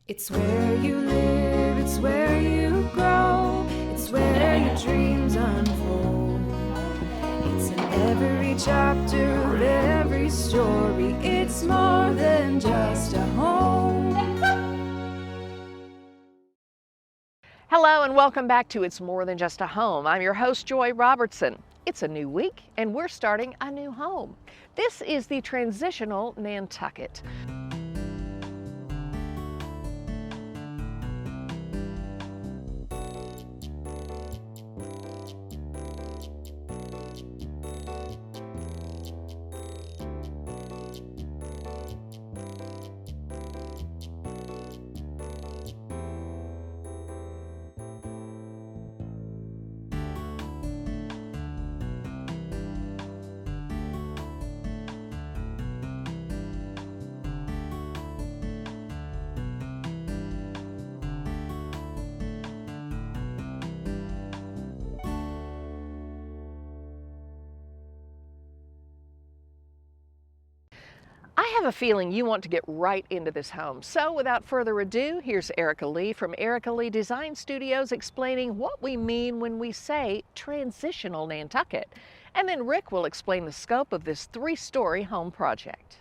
It's where you live, it's where you grow, it's where your dreams unfold. It's in every chapter of every story, it's more than just a home. Hello and welcome back to It's More Than Just a Home. I'm your host, Joy Robertson. It's a new week and we're starting a new home. This is the transitional Nantucket. I have a feeling you want to get right into this home. So without further ado, here's Erica Lee from Erica Lee Design Studios explaining what we mean when we say transitional Nantucket. And then Rick will explain the scope of this 3-story home project.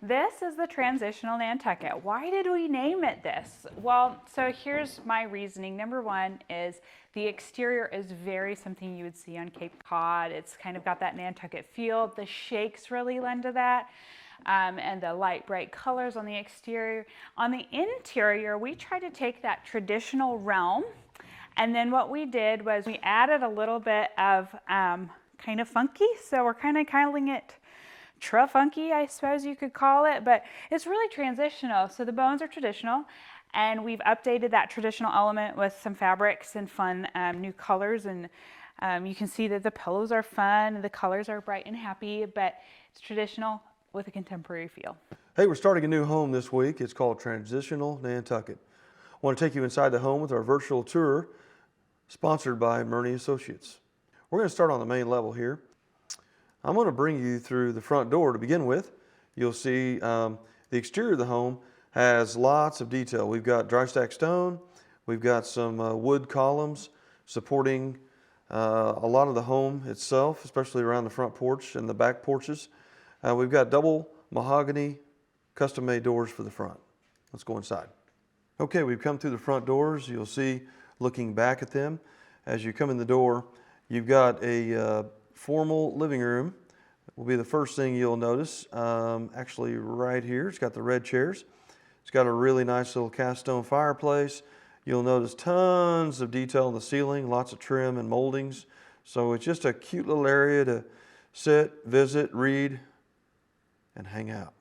This is the transitional Nantucket. Why did we name it this? Well, so here's my reasoning. Number one is the exterior is very something you would see on Cape Cod. It's kind of got that Nantucket feel. The shakes really lend to that. And the light bright colors on the exterior. On the interior, we tried to take that traditional realm, and then what we did was we added a little bit of kind of funky, so we're kind of calling it funky, I suppose you could call it, but it's really transitional. So the bones are traditional, and we've updated that traditional element with some fabrics and fun new colors, and you can see that the pillows are fun, the colors are bright and happy, but it's traditional with a contemporary feel. Hey, we're starting a new home this week. It's called Transitional Nantucket. I want to take you inside the home with our virtual tour, sponsored by Murney Associates. We're going to start on the main level here. I'm going to bring you through the front door to begin with. You'll see the exterior of the home has lots of detail. We've got dry stack stone. We've got some wood columns supporting a lot of the home itself, especially around the front porch and the back porches. We've got double mahogany custom-made doors for the front. Let's go inside. Okay, we've come through the front doors. You'll see, looking back at them, as you come in the door, you've got a formal living room. Will be the first thing you'll notice. Actually, right here, it's got the red chairs. It's got a really nice little cast stone fireplace. You'll notice tons of detail in the ceiling, lots of trim and moldings. So it's just a cute little area to sit, visit, read, and hang out.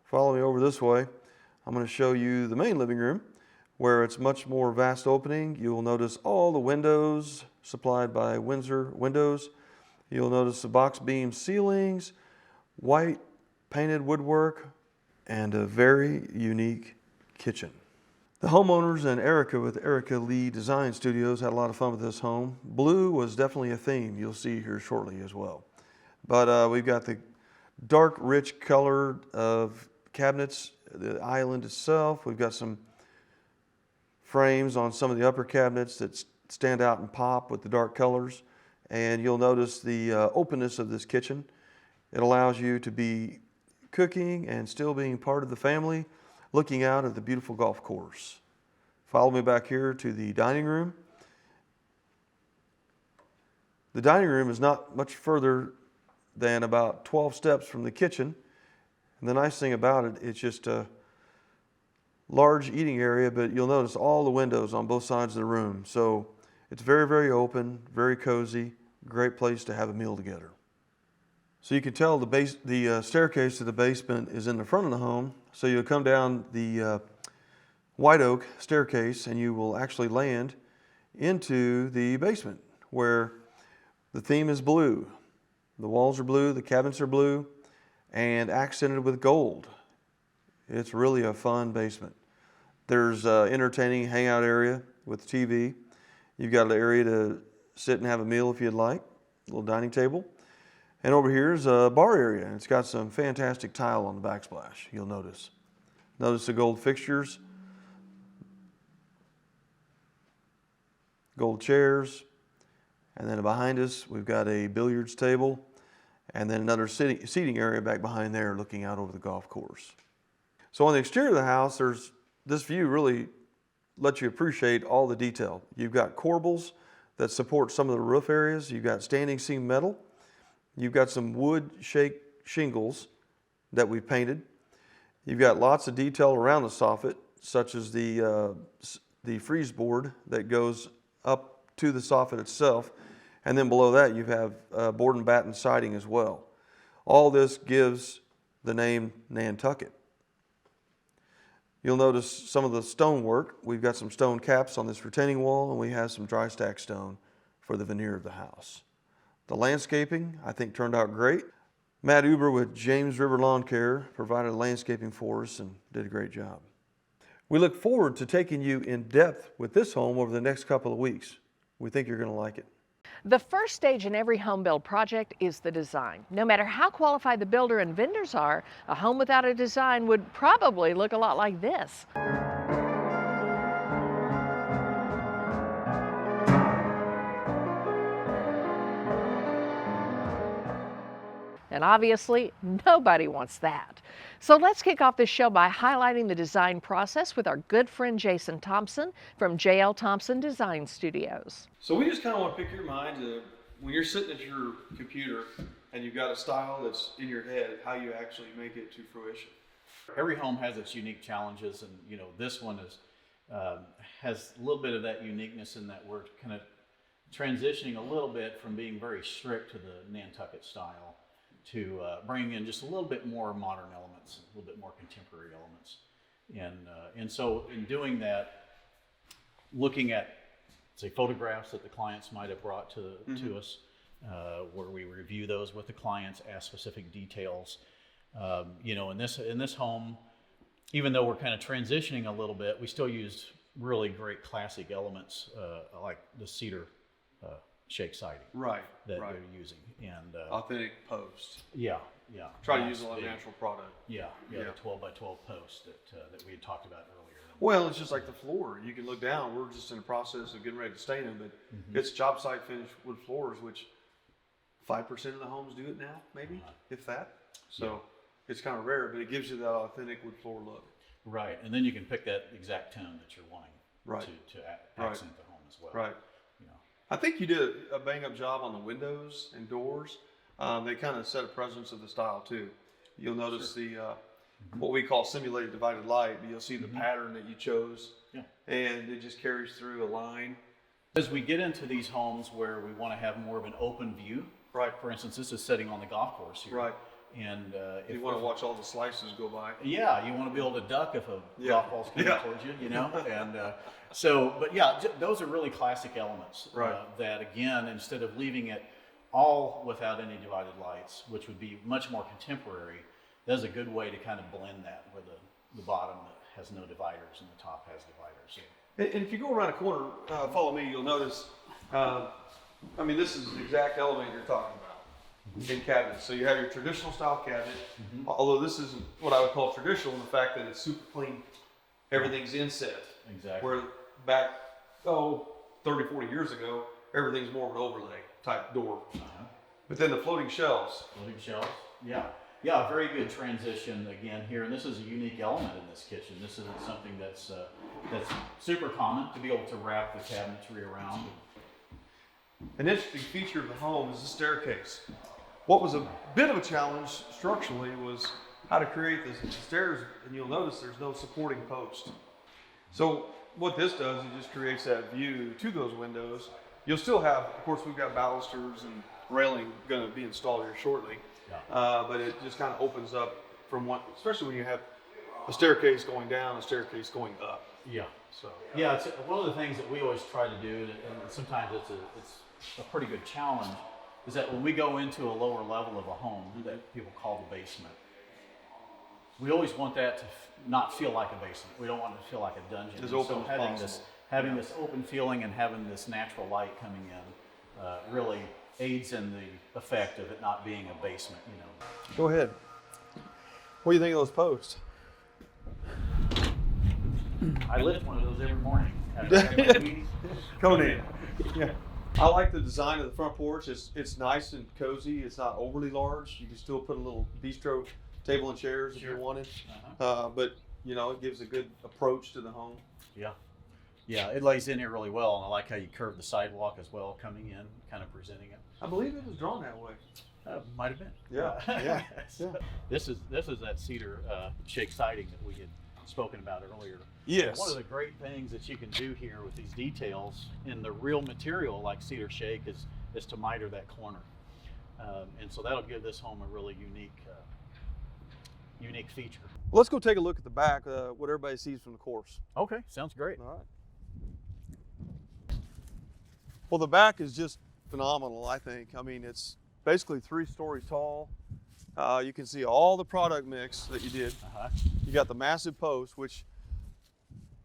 Follow me over this way. I'm going to show you the main living room, where it's much more vast opening. You will notice all the windows supplied by Windsor Windows. You'll notice the box beam ceilings, white painted woodwork, and a very unique kitchen. The homeowners and Erica with Erica Lee Design Studios had a lot of fun with this home. Blue was definitely a theme you'll see here shortly as well. But we've got the dark, rich color of cabinets, the island itself. We've got some frames on some of the upper cabinets that stand out and pop with the dark colors. And you'll notice the openness of this kitchen. It allows you to be cooking and still being part of the family, looking out at the beautiful golf course. Follow me back here to the dining room. The dining room is not much further than about 12 steps from the kitchen. And the nice thing about it, it's just a large eating area, but you'll notice all the windows on both sides of the room. So it's very, very open, very cozy, great place to have a meal together. So you can tell the staircase to the basement is in the front of the home. So you'll come down the white oak staircase and you will actually land into the basement, where the theme is blue. The walls are blue, the cabinets are blue, and accented with gold. It's really a fun basement. There's an entertaining hangout area with TV. You've got an area to sit and have a meal if you'd like, a little dining table. And over here is a bar area, and it's got some fantastic tile on the backsplash, you'll notice. Notice the gold fixtures gold chairs, and then behind us we've got a billiards table, and then another seating area back behind there looking out over the golf course. So on the exterior of the house, this view really lets you appreciate all the detail. You've got corbels that support some of the roof areas. You've got standing seam metal. You've got some wood shake shingles that we've painted. You've got lots of detail around the soffit, such as the frieze board that goes up to the soffit itself. And then below that, you have board and batten siding as well. All this gives the name Nantucket. You'll notice some of the stonework. We've got some stone caps on this retaining wall, and we have some dry stack stone for the veneer of the house. The landscaping, I think, turned out great. Matt Uber with James River Lawn Care provided landscaping for us and did a great job. We look forward to taking you in depth with this home over the next couple of weeks. We think you're going to like it. The first stage in every home build project is the design. No matter how qualified the builder and vendors are, a home without a design would probably look a lot like this. And obviously, nobody wants that. So let's kick off this show by highlighting the design process with our good friend Jason Thompson from JL Thompson Design Studios. So we just kind of want to pick your mind to, when you're sitting at your computer and you've got a style that's in your head, how you actually make it to fruition. Every home has its unique challenges, and this one has a little bit of that uniqueness in that we're kind of transitioning a little bit from being very strict to the Nantucket style to bringing in just a little bit more modern elements, a little bit more contemporary elements. And so in doing that, looking at, say, photographs that the clients might have brought to us, where we review those with the clients, ask specific details. In this home, even though we're kind of transitioning a little bit, we still used really great classic elements like the cedar shake siding that they're using, and authentic post. Yeah. Try to use a lot of natural product. The 12 by 12 post that we had talked about earlier. Well, it's just like the floor. You can look down. We're just in the process of getting ready to stain them, but it's job site finished wood floors, which 5% of the homes do it now, maybe, if that. So it's kind of rare, but it gives you that authentic wood floor look. Right, and then you can pick that exact tone that you're wanting to accent the home as well. Right. I think you did a bang-up job on the windows and doors. They kind of set a presence of the style too. You'll notice the what we call simulated divided light, but you'll see the pattern that you chose, and it just carries through a line. As we get into these homes where we want to have more of an open view, for instance, this is sitting on the golf course here. And if you want to watch all the slices go by. Yeah, you want to be able to duck if a golf ball's coming towards you, and those are really classic elements that, again, instead of leaving it all without any divided lights, which would be much more contemporary, that's a good way to kind of blend that, where the bottom has no dividers and the top has dividers. And if you go around a corner, follow me, you'll notice, this is the exact element you're talking about. In cabinets. So you have your traditional style cabinet, although this isn't what I would call traditional in the fact that it's super clean. Everything's inset. Exactly. Where back, 30, 40 years ago, everything's more of an overlay type door. But then the floating shelves. Yeah, very good transition again here. And this is a unique element in this kitchen. This isn't something that's super common to be able to wrap the cabinetry around. An interesting feature of the home is the staircase. What was a bit of a challenge structurally was how to create the stairs, and you'll notice there's no supporting post. So what this does, it just creates that view to those windows. You'll still have, of course, we've got balusters and railing going to be installed here shortly, but it just kind of opens up from one, especially when you have a staircase going down, a staircase going up. It's one of the things that we always try to do, and sometimes it's a pretty good challenge, is that when we go into a lower level of a home that people call the basement, we always want that to not feel like a basement. We don't want it to feel like a dungeon. Having this open feeling and having this natural light coming in really aids in the effect of it not being a basement. Go ahead. What do you think of those posts? I lift one of those every morning. At meetings. Conan. Yeah. I like the design of the front porch. It's nice and cozy. It's not overly large. You can still put a little bistro table and chairs if you Sure. wanted. Uh-huh. But you know, it gives a good approach to the home. Yeah. Yeah, it lays in here really well, and I like how you curve the sidewalk as well, coming in, kind of presenting it. I believe it was drawn that way. Might have been. Yeah, yeah, So this is that cedar shake siding that we had spoken about earlier. Yes. One of the great things that you can do here with these details in the real material like cedar shake is to miter that corner, and so that'll give this home a really unique feature. Let's go take a look at the back, what everybody sees from the course. Okay, sounds great. All right. Well, the back is just phenomenal, I think. I mean, it's basically 3 stories tall. You can see all the product mix that you did. Uh-huh. You got the massive post, which,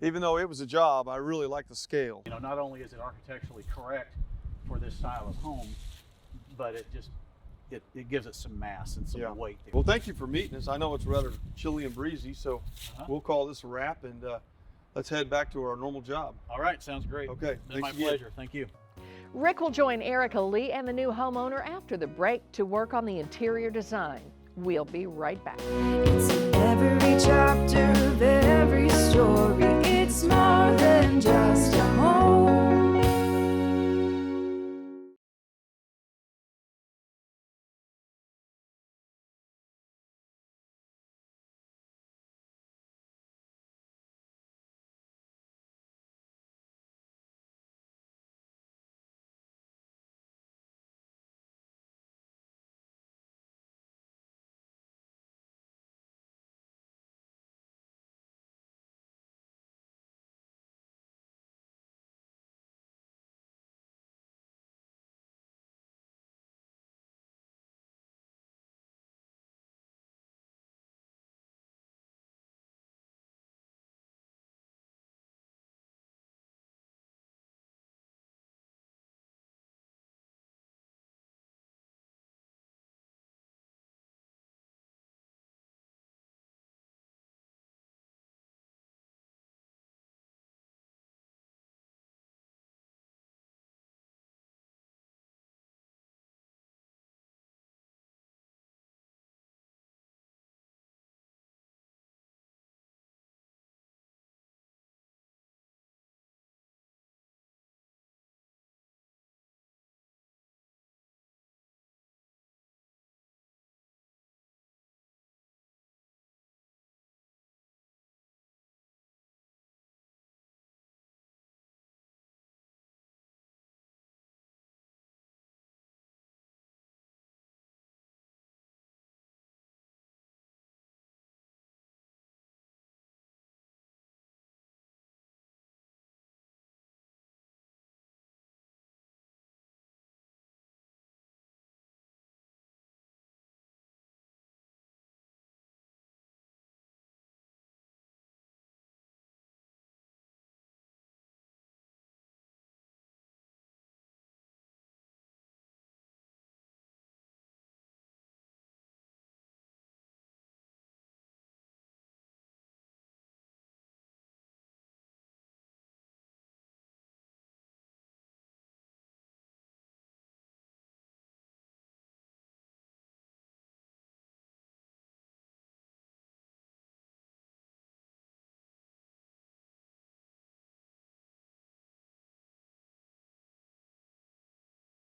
even though it was a job, I really like the scale. You know, not only is it architecturally correct for this style of home, but it gives it some mass and some weight. Well, thank you for meeting us. I know it's rather chilly and breezy, so Uh-huh. we'll call this a wrap, and let's head back to our normal job. All right, sounds great. Okay, It's been my thanks again. pleasure. Thank you. Rick will join Erica Lee and the new homeowner after the break to work on the interior design. We'll be right back. It's in every chapter of every story. It's more than just a home.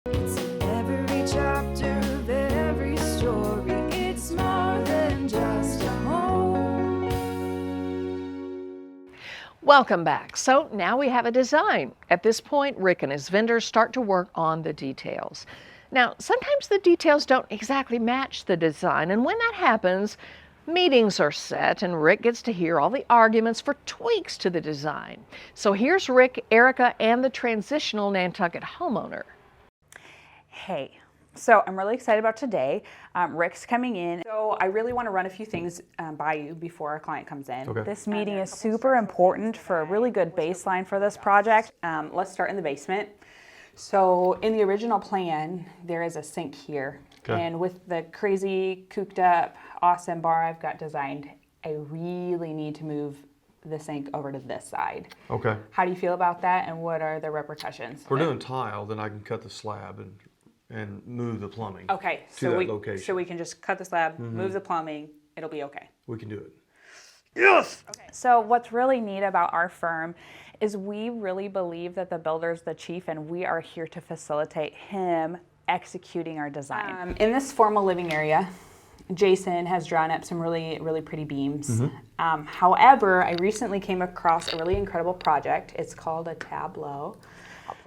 It's in every chapter of every story. It's more than just a home. Welcome back. So now we have a design. At this point, Rick and his vendors start to work on the details. Now, sometimes the details don't exactly match the design, and when that happens, meetings are set and Rick gets to hear all the arguments for tweaks to the design. So here's Rick, Erica, and the transitional Nantucket homeowner. Hey, so I'm really excited about today. Rick's coming in. So I really want to run a few things by you before our client comes in. Okay. This meeting is super important for a really good baseline for this project. Let's start in the basement. So in the original plan, there is a sink here. Okay. And with the crazy cooped up awesome bar I've got designed, I really need to move the sink over to this side. Okay. How do you feel about that, and what are the repercussions? If we're doing tile, then I can cut the slab and move the plumbing. Okay, to so that we location. so we can just cut the slab, move the plumbing, it'll be okay. We can do it. So what's really neat about our firm is we really believe that the builder's the chief, and we are here to facilitate him executing our design. In this formal living area, Jason has drawn up some really, really pretty beams. However, I recently came across a really incredible project. It's called a tableau.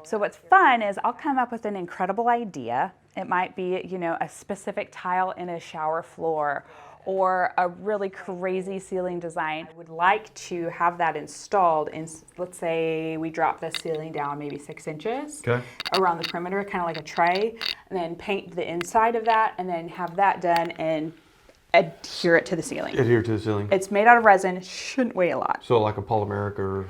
So what's fun is I'll come up with an incredible idea. It might be, you know, a specific tile in a shower floor or a really crazy ceiling design. I would like to have that installed in, let's say we drop the ceiling down maybe 6 inches around the perimeter, kind of like a tray, and then paint the inside of that, and then have that done and adhere it to the ceiling. Adhere to the ceiling. It's made out of resin, shouldn't weigh a lot. So like a polymeric or,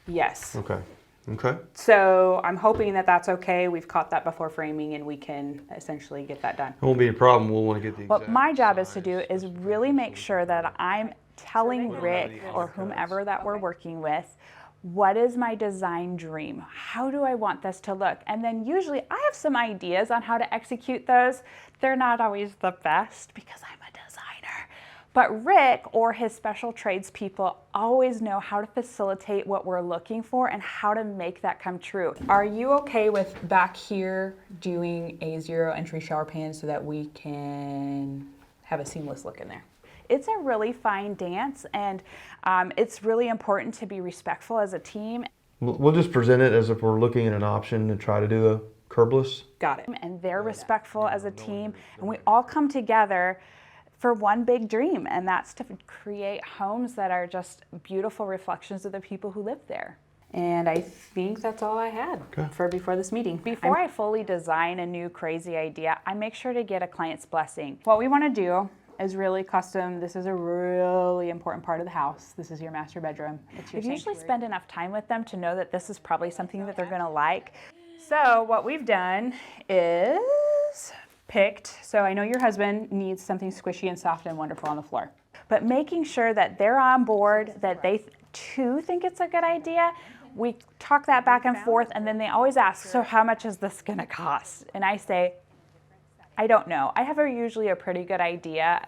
Yes. okay. Okay. So I'm hoping that that's okay. We've caught that before framing, and we can essentially get that done. It won't be a problem. We'll want to get the What exact my job is to size. do is really make sure that I'm telling Rick or whomever that we're working with, what is my design dream? How do I want this to look? And then usually I have some ideas on how to execute those. They're not always the best because I'm a designer. But Rick or his special trades people always know how to facilitate what we're looking for and how to make that come true. Are you okay with back here doing a 0 entry shower pan so that we can have a seamless look in there? It's a really fine dance, and it's really important to be respectful as a team. We'll just present it as if we're looking at an option to try to do a curbless. Got it. And they're respectful as a team, and we all come together for one big dream, and that's to create homes that are just beautiful reflections of the people who live there. And I think that's all I had for before this meeting. Before I fully design a new crazy idea, I make sure to get a client's blessing. What we want to do is really custom. This is a really important part of the house. This is your master bedroom. I usually spend enough time with them to know that this is probably something that they're gonna like. So what we've done is picked, so I know your husband needs something squishy and soft and wonderful on the floor, but making sure that they're on board, that they too think it's a good idea. We talk that back and forth, and then they always ask, so how much is this gonna cost? And I say, I don't know. I have usually a pretty good idea.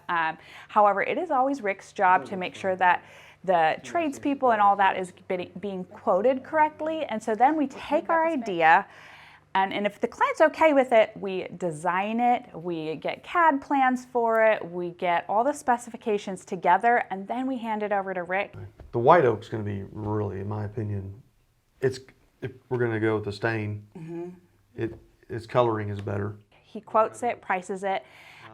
However, it is always Rick's job to make sure that the tradespeople and all that is being quoted correctly. And so then we take our idea, and if the client's okay with it, we design it, we get CAD plans for it, we get all the specifications together, and then we hand it over to Rick. The white oak's going to be really, in my opinion, if we're going to go with the stain, its coloring is better. He quotes it, prices it,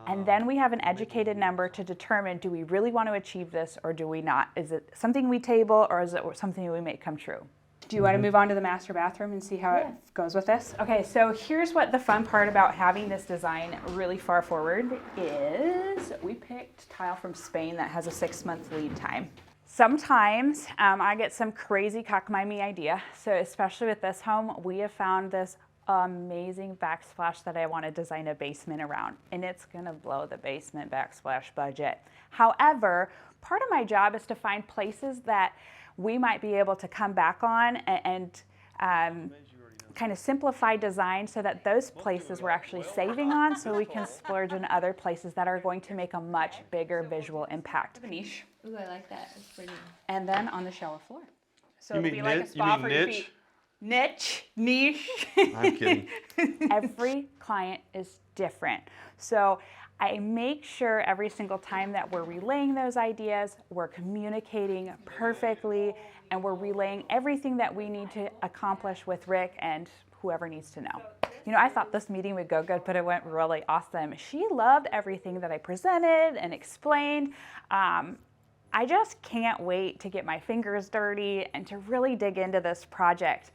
and then we have an educated number to determine, do we really want to achieve this or do we not? Is it something we table, or is it something we make come true? Do you want to move on to the master bathroom and see how it goes with this? Okay, so here's what the fun part about having this design really far forward is. We picked tile from Spain that has a 6-month lead time. Sometimes I get some crazy cockamamie idea. So especially with this home, we have found this amazing backsplash that I want to design a basement around, and it's going to blow the basement backsplash budget. However, part of my job is to find places that we might be able to come back on and kind of simplify design so that those places we're actually saving on, so we can splurge in other places that are going to make a much bigger visual impact. Niche. Ooh, I like that. It's pretty. And then on the shower floor. So You it'll mean be like a niche? spa You for mean your niche? feet. Niche. I'm kidding. Every client is different. So I make sure every single time that we're relaying those ideas, we're communicating perfectly, and we're relaying everything that we need to accomplish with Rick and whoever needs to know. You know, I thought this meeting would go good, but it went really awesome. She loved everything that I presented and explained. I just can't wait to get my fingers dirty and to really dig into this project.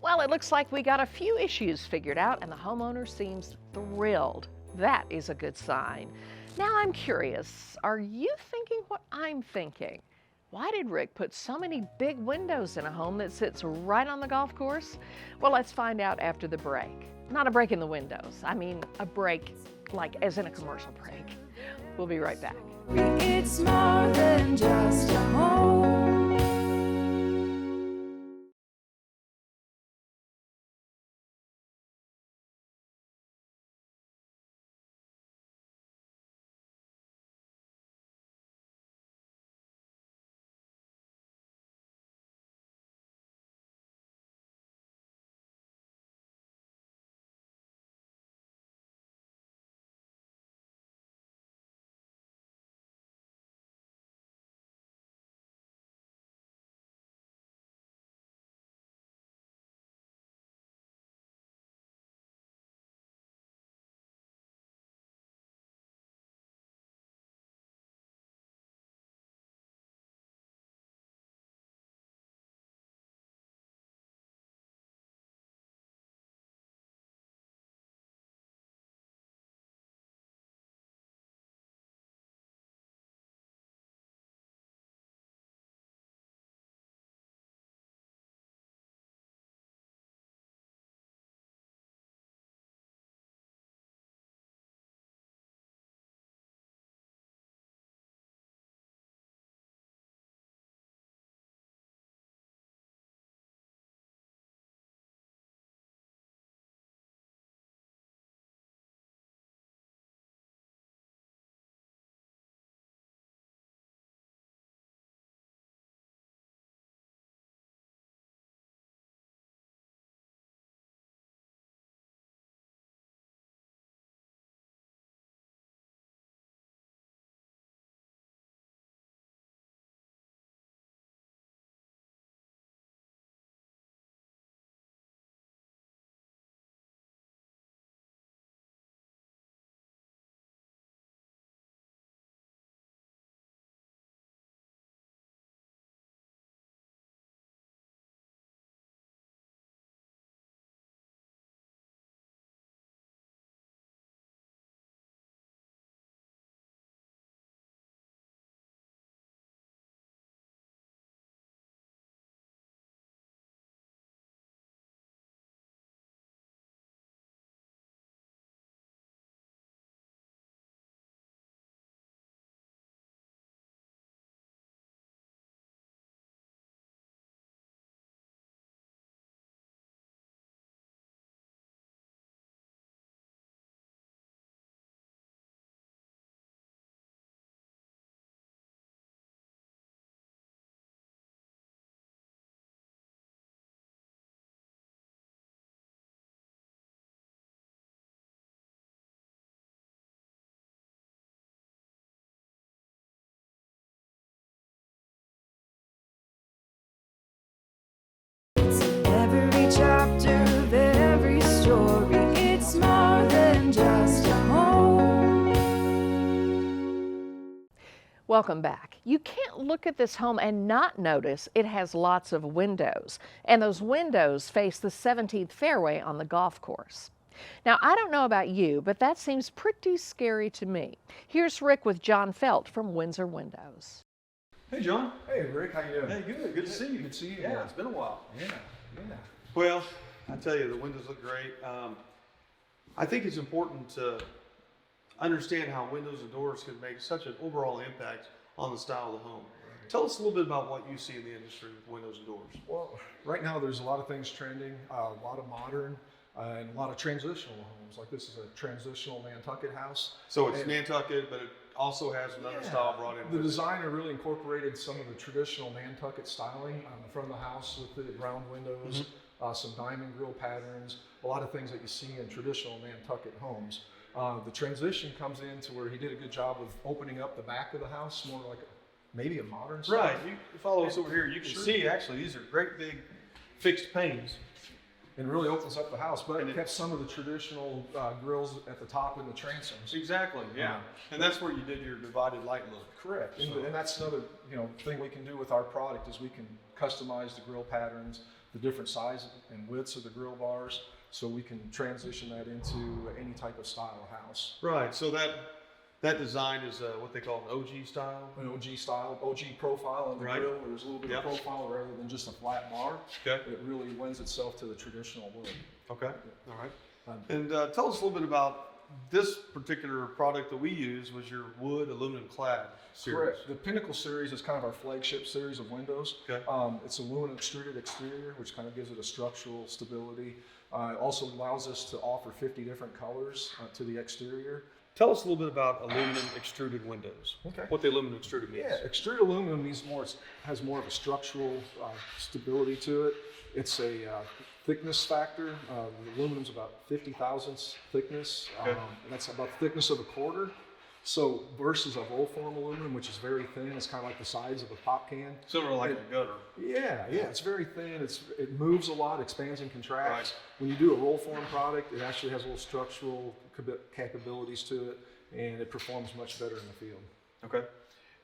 Well, it looks like we got a few issues figured out, and the homeowner seems thrilled. That is a good sign. Now I'm curious, are you thinking what I'm thinking? Why did Rick put so many big windows in a home that sits right on the golf course? Well, let's find out after the break. Not a break in the windows. I mean, a break like as in a commercial break. We'll be right back. It's more than just a home. Every chapter of every story, it's more than just a home. Welcome back. You can't look at this home and not notice it has lots of windows, and those windows face the 17th fairway on the golf course. Now, I don't know about you, but that seems pretty scary to me. Here's Rick with John Felt from Windsor Windows. Hey, John. Hey, Rick, how you doing? Hey, good. Good to see you. Good to see you. Yeah, again. it's been a while. Yeah. Well, I tell you, the windows look great. I think it's important to understand how windows and doors can make such an overall impact on the style of the home. Right. Tell us a little bit about what you see in the industry with windows and doors. Well, right now there's a lot of things trending, a lot of modern and a lot of transitional homes. Like this is a transitional Nantucket house. So it's And- Nantucket, but it also has another style brought in. The with it. designer really incorporated some of the traditional Nantucket styling on the front of the house with the round windows, some diamond grill patterns, a lot of things that you see in traditional Nantucket homes. The transition comes in to where he did a good job of opening up the back of the house, more like maybe a modern style. Right. You follow us over here. You can Sure. see actually these are great big fixed panes. And really opens up the house, but And it it- kept some of the traditional grills at the top in the transoms. Exactly. Yeah. And that's where you did your divided light look. Correct. And, So- and that's another thing we can do with our product is we can customize the grill patterns, the different sizes and widths of the grill bars, so we can transition that into any type of style house. Right. So that design is what they call an OG style. An OG style, OG profile on the Right. grill, where there's a little bit Yep. of profile rather than just a flat bar. Okay. It really lends itself to the traditional look. Okay. All right. Um, And tell us a little bit about this particular product that we use was your wood aluminum clad series. Correct. The Pinnacle series is kind of our flagship series of windows. Okay. It's aluminum extruded exterior, which kind of gives it a structural stability. It also allows us to offer 50 different colors to the exterior. Tell us a little bit about aluminum extruded windows. Okay. What the aluminum extruded means. Yeah, extruded aluminum has more of a structural stability to it. It's a thickness factor. The aluminum's about 50 thousandths thickness. Okay. That's about the thickness of a quarter. So versus a roll form aluminum, which is very thin, it's kind of like the size of a pop can. Similar like a gutter. Yeah, it's very thin. It moves a lot, expands and contracts. Right. When you do a roll form product, it actually has little structural capabilities to it, and it performs much better in the field. Okay.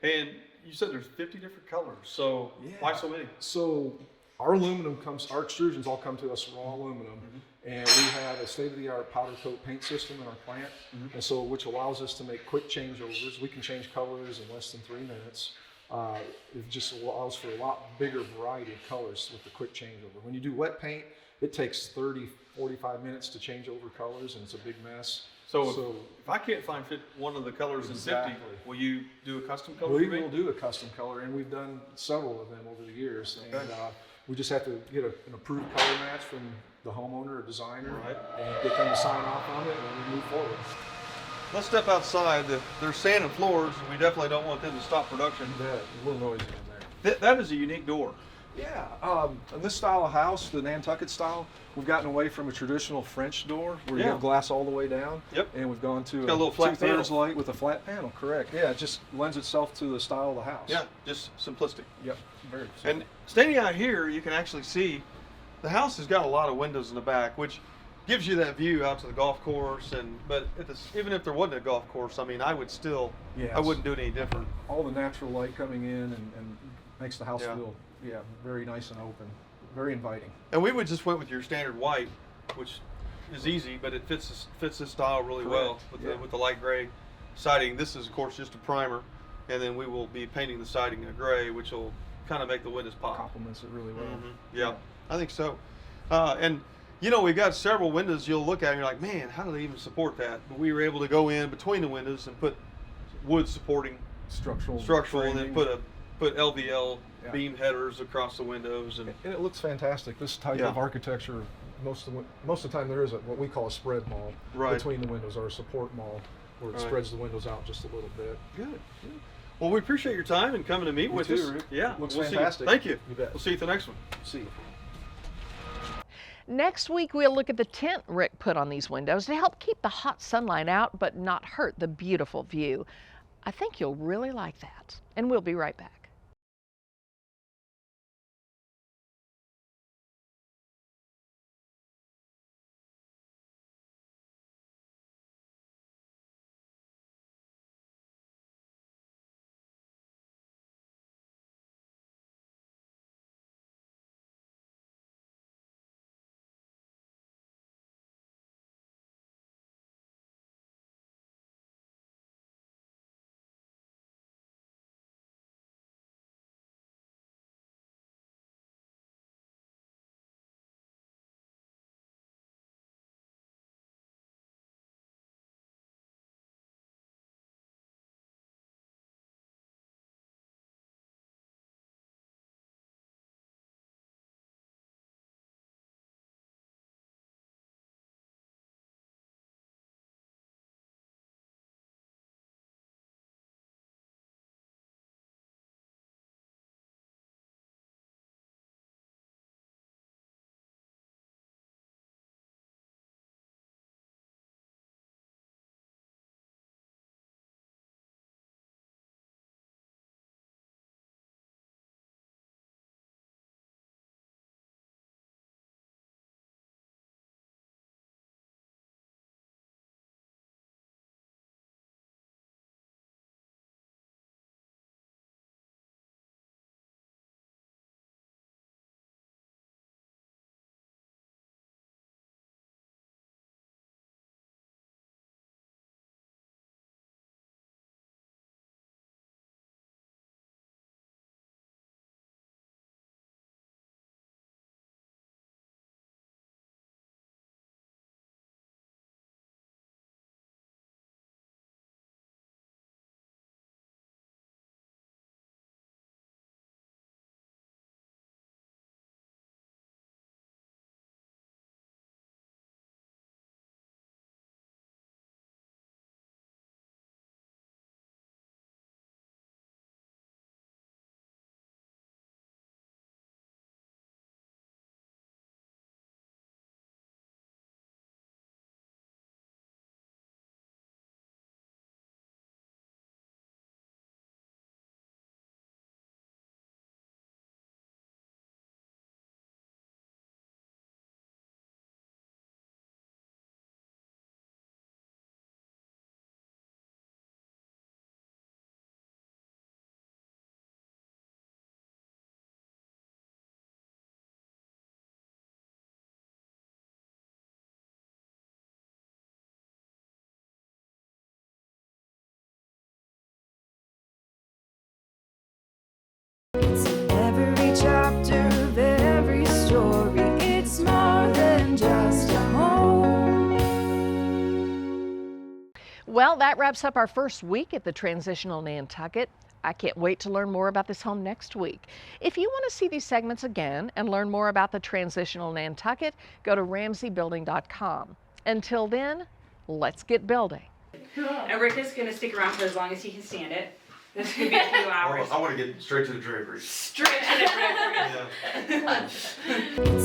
And you said there's 50 different colors. So why so many? So our our extrusions all come to us raw aluminum, and we have a state-of-the-art powder coat paint system in our plant, and so which allows us to make quick changeovers. We can change colors in less than 3 minutes. It just allows for a lot bigger variety of colors with the quick changeover. When you do wet paint, it takes 30, 45 minutes to change over colors, and it's a big mess. So if I can't find one of the colors in 50, Exactly. will you do a custom color We for me? will do a custom color, and we've done several of them over the years. And we just have to get an approved color match from the homeowner or designer, Right. and get them to sign off on it, and then we move forward. Let's step outside. There's sand and floors. We definitely don't want them to stop production. That a little noisy in there. That is a unique door. Yeah, in this style of house, the Nantucket style, we've gotten away from a traditional French door where you Yeah. have glass all the way down. Yep. And we've gone to got a little flat 2/3 panel. light with a flat panel. Correct. Yeah, it just lends itself to the style of the house. Yeah, just simplistic. Yep. Very. And standing out here, you can actually see the house has got a lot of windows in the back, which gives you that view out to the golf course. But even if there wasn't a golf course, I mean, I would still, Yes. I wouldn't do it any different. all the natural light coming in and makes the house Yeah. feel very nice and open, very inviting. And we would just went with your standard white, which is easy, but it fits this style really well Correct. with the light gray siding. This is of course just a primer, and then we will be painting the siding in gray, which will kind of make the windows pop. Complements it really well. Yeah, I think so. And we've got several windows you'll look at and you're like, man, how do they even support that? But we were able to go in between the windows and put wood supporting Structural and then framing. put LVL Yeah. beam headers across the windows and And it looks fantastic. This type Yeah. of architecture, most of the time there is what we call a spread maul Right. between the windows, or a support maul, where it Right. spreads the windows out just a little bit. good. Well, we appreciate your time and coming to meet You with too, us. Rick. Yeah, Looks we'll see you. fantastic. Thank you. You bet. We'll see you at the next one. See you. Next week, we'll look at the tent Rick put on these windows to help keep the hot sunlight out but not hurt the beautiful view. I think you'll really like that. And we'll be right back. Well, that wraps up our first week at the Transitional Nantucket. I can't wait to learn more about this home next week. If you want to see these segments again and learn more about the Transitional Nantucket, go to RamseyBuilding.com. Until then, let's get building. And Rick is going to stick around for as long as he can stand it. This could be a few hours. I want to get straight to the drapery. Straight to the river. It's